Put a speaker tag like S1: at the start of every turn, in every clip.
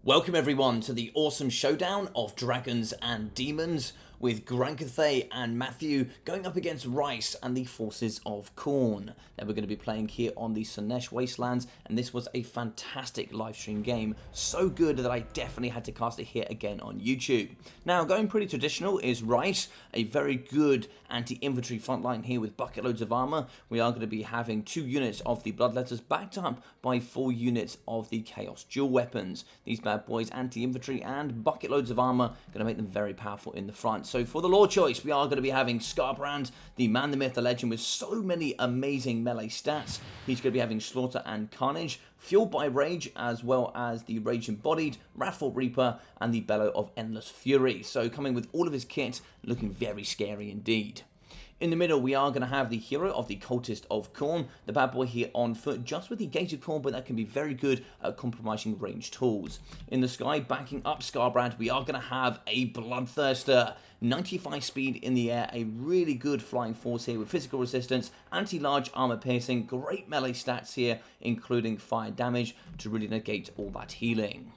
S1: Welcome everyone to the awesome showdown of Dragons and Demons with Cathay and Matthew going up against Rice and the forces of Khorne. Now we're going to be playing here on the Slaanesh Wastelands, and this was a fantastic live stream game. So good that I definitely had to cast it here again on YouTube. Now going pretty traditional is Rice, a very good anti-infantry frontline here with bucket loads of armor. We are going to be having 2 units of the Bloodletters backed up by 4 units of the Chaos dual weapons. These bad boys, anti-infantry and bucket loads of armor, going to make them very powerful in the front. So for the lore choice, we are going to be having Skarbrand, the man, the myth, the legend, with so many amazing melee stats. He's going to be having Slaughter and Carnage, fueled by Rage, as well as the Rage Embodied, Wrathful Reaper, and the Bellow of Endless Fury. So coming with all of his kit, looking very scary indeed. In the middle, we are going to have the hero of the Cultist of Khorne, the bad boy here on foot, just with the Gate of Khorne, but that can be very good at compromising ranged tools. In the sky, backing up Skarbrand, we are going to have a Bloodthirster. 95 speed in the air, a really good flying force here with physical resistance, anti-large armor piercing, great melee stats here, including fire damage to really negate all that healing.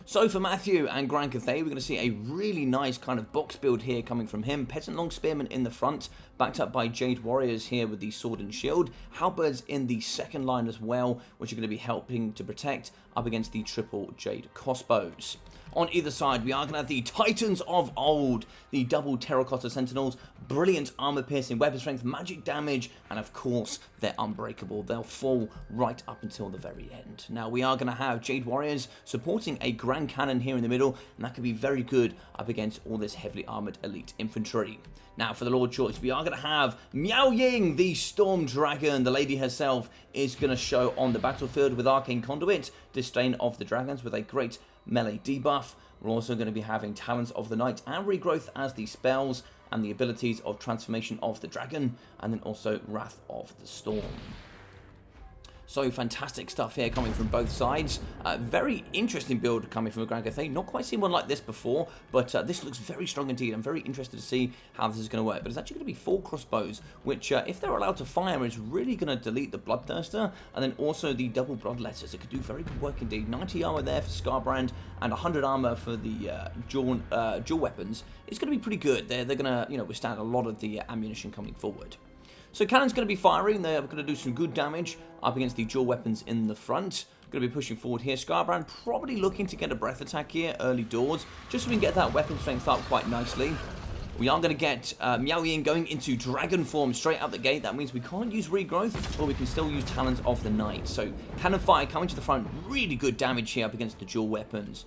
S1: So for Matthew and Cathay, we're going to see a really nice kind of box build here coming from him. Peasant Long Spearmen in the front, backed up by Jade Warriors here with the Sword and Shield. Halberds in the second line as well, which are going to be helping to protect up against the triple Jade crossbows. On either side, we are going to have the Titans of Old, the double Terracotta Sentinels, brilliant armor-piercing weapon strength, magic damage, and of course, they're unbreakable. They'll fall right up until the very end. Now, we are going to have Jade Warriors supporting a Grand Cannon here in the middle, and that could be very good up against all this heavily armored elite infantry. Now, for the Lord choice, we are going to have Miao Ying, the Storm Dragon. The lady herself is going to show on the battlefield with Arcane Conduit, Disdain of the Dragons with a great melee debuff. We're also going to be having Talons of the Night and Regrowth as the spells, and the abilities of Transformation of the Dragon, and then also Wrath of the Storm. So fantastic stuff here coming from both sides. Very interesting build coming from Cathay. Not quite seen one like this before, but this looks very strong indeed. I'm very interested to see how this is going to work. But it's actually going to be 4 crossbows, which if they're allowed to fire, is really going to delete the Bloodthirster, and then also the double Bloodletters. It could do very good work indeed. 90 armor there for Skarbrand, and 100 armor for the dual weapons. It's going to be pretty good. They're going to withstand a lot of the ammunition coming forward. So Cannon's going to be firing. They're going to do some good damage up against the dual weapons in the front. Going to be pushing forward here. Skarbrand probably looking to get a breath attack here early doors, just so we can get that weapon strength up quite nicely. We are going to get Miao Ying going into dragon form straight out the gate. That means we can't use regrowth, but we can still use Talons of the Night. So Cannon Fire coming to the front. Really good damage here up against the dual weapons.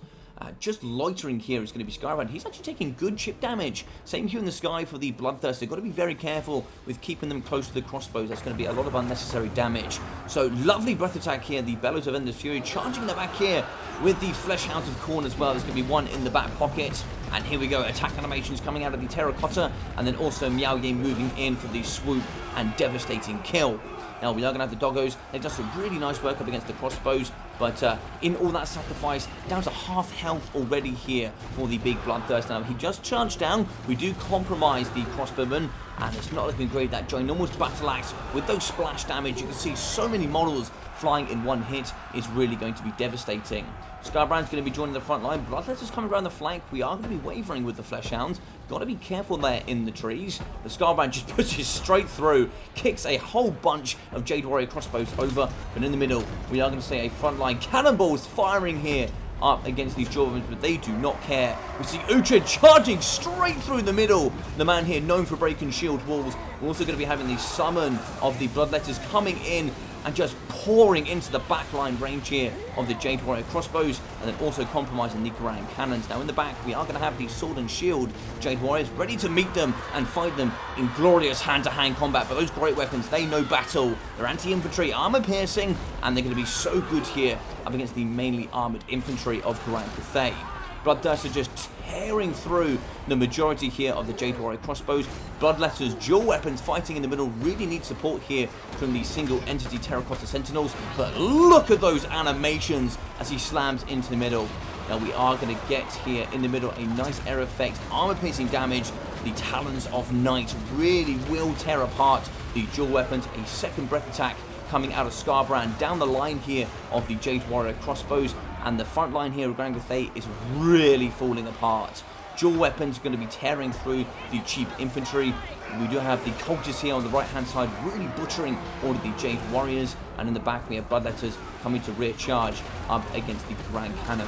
S1: Just loitering here is going to be Skarbrand. He's actually taking good chip damage. Same here in the sky for the Bloodthirster. Got to be very careful with keeping them close to the crossbows. That's going to be a lot of unnecessary damage. So lovely breath attack here. The Bellows of Endless Fury charging the back here with the Flesh Hounds of Khorne as well. There's going to be one in the back pocket. And here we go. Attack animations coming out of the Terracotta. And then also Miao Ying moving in for the swoop and devastating kill. Now, we are going to have the doggos. They've done some really nice work up against the crossbows, but in all that sacrifice, down to half health already here for the big Bloodthirster. Now, he just charged down. We do compromise the crossbowman, and it's not looking great. That ginormous battle axe with those splash damage, you can see so many models flying in one hit is really going to be devastating. Skarbrand's going to be joining the front line. Bloodletter's coming around the flank. We are going to be wavering with the Flesh Hounds. Got to be careful there in the trees. The Skarbrand just pushes straight through, kicks a whole bunch of Jade Warrior crossbows over, but in the middle, we are going to see a frontline cannonballs firing here up against these dual weapons, but they do not care. We see Uhtred charging straight through the middle. The man here known for breaking shield walls. We're also going to be having the summon of the Bloodletters coming in and just pouring into the backline range here of the Jade Warrior crossbows, and then also compromising the Grand Cannons. Now in the back, we are going to have the Sword and Shield Jade Warriors ready to meet them and fight them in glorious hand-to-hand combat. But those great weapons, they know battle. They're anti-infantry, armor-piercing, and they're going to be so good here up against the mainly armored infantry of Cathay. Bloodthirster just tearing through the majority here of the Jade Warrior crossbows. Bloodletter's dual weapons fighting in the middle really need support here from the single entity Terracotta Sentinels. But look at those animations as he slams into the middle. Now we are going to get here in the middle a nice air effect, armor-piercing damage. The Talons of Night really will tear apart the dual weapons. A second breath attack coming out of Skarbrand down the line here of the Jade Warrior crossbows, and the front line here of Cathay is really falling apart. Dual weapons are going to be tearing through the cheap infantry. We do have the cultists here on the right hand side really butchering all of the Jade warriors, and in the back we have Bloodletters coming to rear charge up against the Grand Cannon.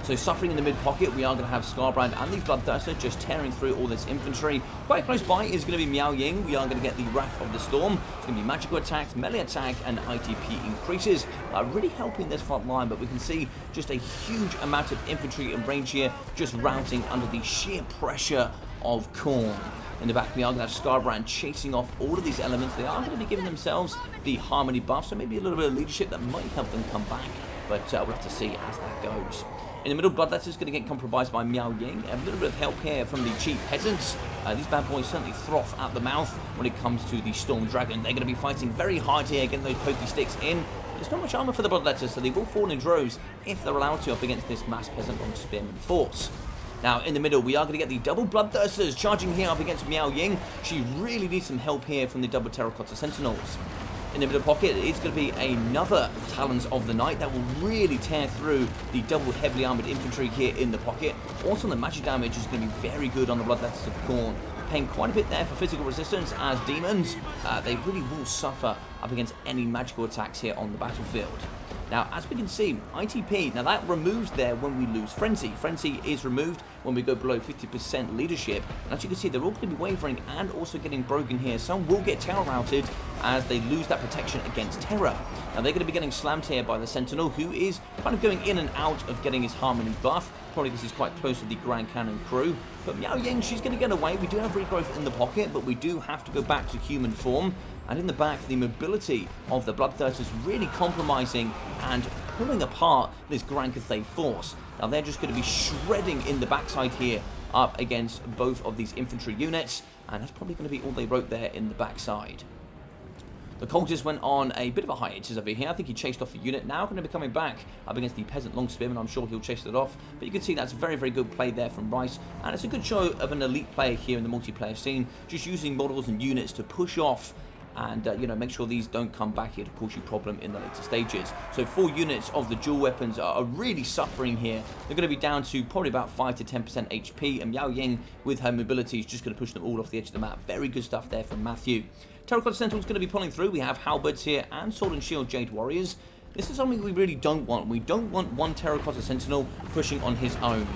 S1: So suffering in the mid pocket, we are going to have Scarbrand and the Bloodthirster just tearing through all this infantry. Quite close by is going to be Miao Ying. We are going to get the Wrath of the Storm. It's going to be magical attacks, melee attack, and ITP increases. Really helping this front line, but we can see just a huge amount of infantry and range here just routing under the sheer pressure of Khorne. In the back, we are going to have Scarbrand chasing off all of these elements. They are going to be giving themselves the harmony buff, so maybe a little bit of leadership that might help them come back. But we'll have to see as that goes. In the middle, Bloodletter is going to get compromised by Miao Ying. A little bit of help here from the cheap peasants. These bad boys certainly froth at the mouth when it comes to the Storm Dragon. They're going to be fighting very hard here, getting those pokey sticks in. There's not much armor for the Bloodletters, so they will fall in droves if they're allowed to up against this mass peasant long spearman force. Now, in the middle, we are going to get the double Bloodthirsters charging here up against Miao Ying. She really needs some help here from the double Terracotta Sentinels. In the middle pocket, it's going to be another Talons of the Night that will really tear through the double heavily armored infantry here in the pocket. Also, the magic damage is going to be very good on the Bloodletters of Khorne, paying quite a bit there for physical resistance as Daemons. They really will suffer up against any magical attacks here on the battlefield. Now, as we can see, ITP, now that removes there when we lose Frenzy. Frenzy is removed when we go below 50% leadership. And as you can see, they're all going to be wavering and also getting broken here. Some will get terror routed as they lose that protection against terror. Now, they're going to be getting slammed here by the Sentinel, who is kind of going in and out of getting his harmony buff. Probably because he's quite close to the Grand Cannon crew. But Miao Ying, she's going to get away. We do have regrowth in the pocket, but we do have to go back to human form. And in the back, the mobility of the Bloodthirsters really compromising and pulling apart this Grand Cathay force. Now, they're just going to be shredding in the backside here up against both of these infantry units. And that's probably going to be all they wrote there in the backside. The cultist went on a bit of a hiatus over here. I think he chased off a unit. Now going to be coming back up against the peasant long spearman. I'm sure he'll chase it off. But you can see that's very, very good play there from Rice. And it's a good show of an elite player here in the multiplayer scene. Just using models and units to push off and you know, make sure these don't come back here to cause you problem in the later stages. So 4 units of the dual weapons are really suffering here. They're going to be down to probably about 5 to 10% HP, and Miao Ying with her mobility is just going to push them all off the edge of the map. Very good stuff there from Matthew. Terracotta Sentinel's going to be pulling through. We have halberds here and sword and shield Jade warriors. This is something we really don't want. We don't want one Terracotta Sentinel pushing on his own.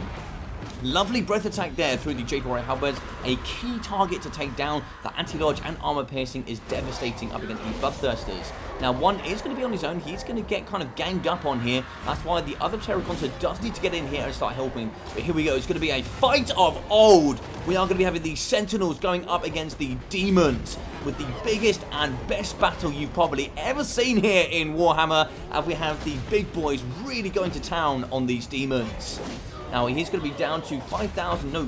S1: Lovely breath attack there through the Jade Warrior halberds. A key target to take down. The anti-dodge and armor piercing is devastating up against the Bloodthirsters. Now, one is going to be on his own. He's going to get kind of ganged up on here. That's why the other Terracotta does need to get in here and start helping. But here we go. It's going to be a fight of old. We are going to be having the Sentinels going up against the Demons with the biggest and best battle you've probably ever seen here in Warhammer. And we have the big boys really going to town on these Demons. Now, he's going to be down to 5,000, no,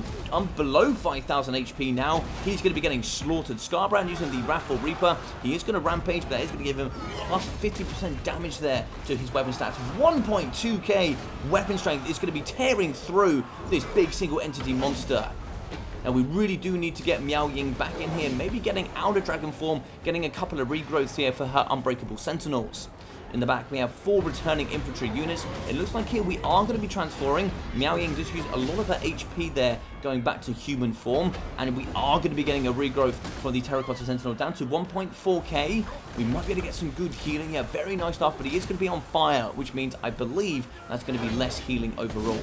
S1: below 5,000 HP now. He's going to be getting slaughtered. Scarbrand using the Wrathful Reaper. He is going to rampage, but that is going to give him plus 50% damage there to his weapon stats. 1.2k weapon strength is going to be tearing through this big single entity monster. Now, we really do need to get Miao Ying back in here, maybe getting out of dragon form, getting a couple of regrowths here for her unbreakable sentinels. In the back, we have 4 returning infantry units. It looks like here we are going to be transferring. Miao Ying just used a lot of her HP there, going back to human form. And we are going to be getting a regrowth for the Terracotta Sentinel down to 1.4k. We might be able to get some good healing. Yeah, very nice stuff, but he is going to be on fire, which means I believe that's going to be less healing overall.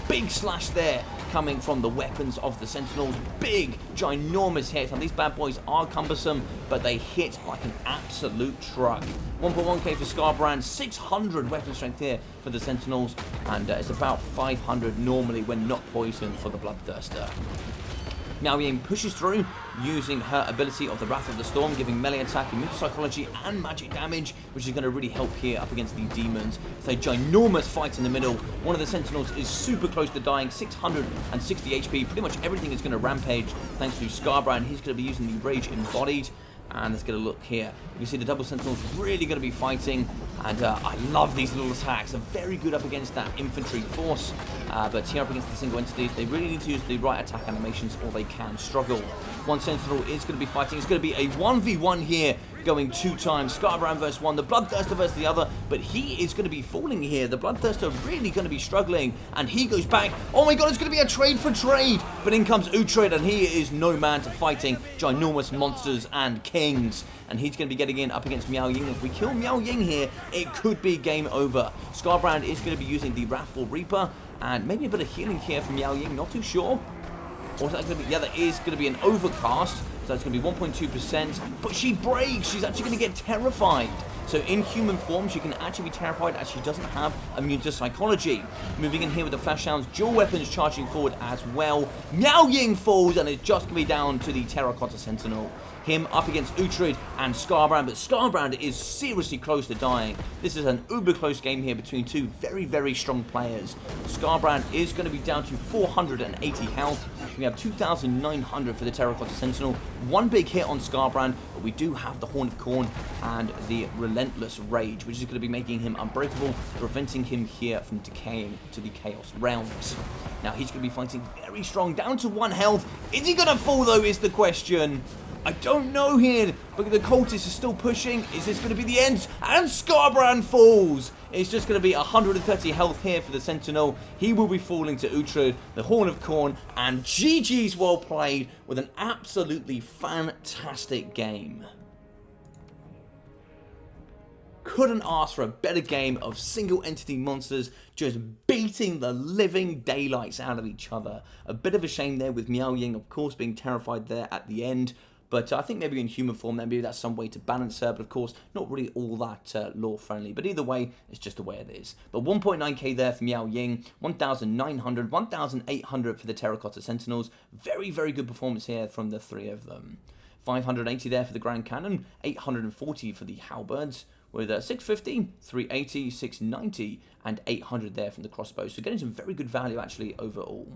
S1: Big slash there coming from the weapons of the Sentinels. Big, ginormous hits. And these bad boys are cumbersome, but they hit like an absolute truck. 1.1k for Scarbrand, 600 weapon strength here for the Sentinels, and it's about 500 normally when not poisoned for the Bloodthirster. Miao Ying pushes through using her ability of the Wrath of the Storm, giving melee attack, immune psychology, and magic damage, which is going to really help here up against the Demons. It's a ginormous fight in the middle. One of the Sentinels is super close to dying, 660 HP. Pretty much everything is going to rampage thanks to Scarbrand. He's going to be using the Rage Embodied. And let's get a look here. You see the double Sentinels really going to be fighting. And I love these little attacks. They're very good up against that infantry force. But here up against the single entities, they really need to use the right attack animations or they can struggle. One Sentinel is going to be fighting. It's going to be a 1v1 here, going 2 times. Scarbrand versus 1, the Bloodthirster versus the other. But he is going to be falling here. The Bloodthirster really going to be struggling. And he goes back. Oh my god, it's going to be a trade for trade. But in comes Uhtred, and he is no man to fighting ginormous monsters and kings. And he's going to be getting in up against Miao Ying. If we kill Miao Ying here, it could be game over. Scarbrand is going to be using the Wrathful Reaper. And maybe a bit of healing here from Miao Ying, not too sure. Or is that going to be, yeah, that is going to be an overcast. So that's going to be 1.2%. But she breaks. She's actually going to get terrified. So in human form, she can actually be terrified as she doesn't have immune to psychology. Moving in here with the Flash Hounds, dual weapons charging forward as well. Miao Ying falls, and it's just going to be down to the Terracotta Sentinel. Him up against Uhtred and Scarbrand, but Scarbrand is seriously close to dying. This is an uber close game here between two very, very strong players. Scarbrand is going to be down to 480 health. We have 2,900 for the Terracotta Sentinel. One big hit on Scarbrand, but we do have the Horn of Khorne and the Relentless Rage, which is going to be making him unbreakable, preventing him here from decaying to the Chaos Realms. Now he's going to be fighting very strong, down to 1 health. Is he going to fall though, is the question. I don't know here, but the cultists are still pushing. Is this going to be the end? And Scarbrand falls. It's just going to be 130 health here for the Sentinel. He will be falling to Uhtred, the Horn of Khorne, and GG's well played with an absolutely fantastic game. Couldn't ask for a better game of single entity monsters just beating the living daylights out of each other. A bit of a shame there with Miao Ying, of course, being terrified there at the end. But I think maybe in human form, maybe that's some way to balance her. But of course, not really all that lore friendly. But either way, it's just the way it is. But 1.9k there for Miao Ying, 1,900, 1,800 for the Terracotta Sentinels. Very, very good performance here from the 3 of them. 580 there for the Grand Cannon, 840 for the Halberds, with 650, 380, 690, and 800 there from the crossbows. So getting some very good value actually overall.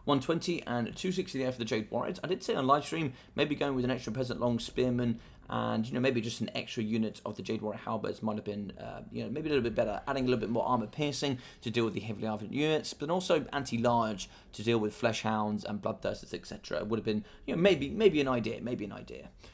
S1: 120 and 260 there for the Jade Warriors. I did say on live stream, maybe going with an extra Peasant Long Spearman and, you know, maybe just an extra unit of the Jade Warrior Halberds might have been, you know, maybe a little bit better. Adding a little bit more armor piercing to deal with the heavily armored units, but also anti-large to deal with Flesh Hounds and Bloodthirsters, etc. It would have been, you know, maybe an idea,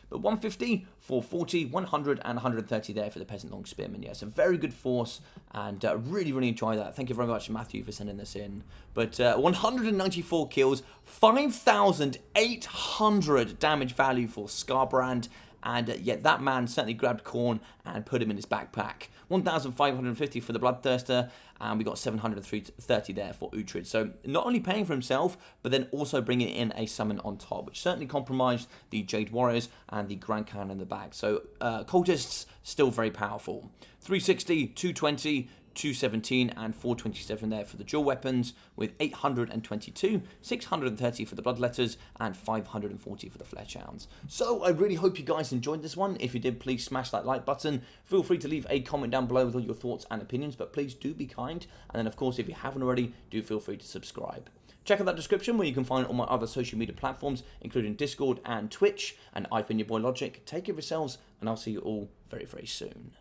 S1: But 150, 440, 100, and 130 there for the Peasant Long Spearman. Yeah, it's a very good force, and really, really enjoy that. Thank you very much, Matthew, for sending this in. But 194 kills, 5,800 damage value for Scarbrand. And yet that man certainly grabbed Khorne and put him in his backpack. 1,550 for the Bloodthirster, and we got 730 there for Uhtred. So not only paying for himself, but then also bringing in a summon on top, which certainly compromised the Jade Warriors and the Grand Cannon in the back. So cultists still very powerful. 360, 220, 217 and 427 there for the dual weapons, with 822, 630 for the Bloodletters, and 540 for the Flesh Hounds. So I really hope you guys enjoyed this one. If you did, please smash that like button. Feel free to leave a comment down below with all your thoughts and opinions, but please do be kind. And then, of course, if you haven't already, do feel free to subscribe. Check out that description where you can find all my other social media platforms, including Discord and Twitch. And I've been your boy Logic. Take care of yourselves, and I'll see you all very, very soon.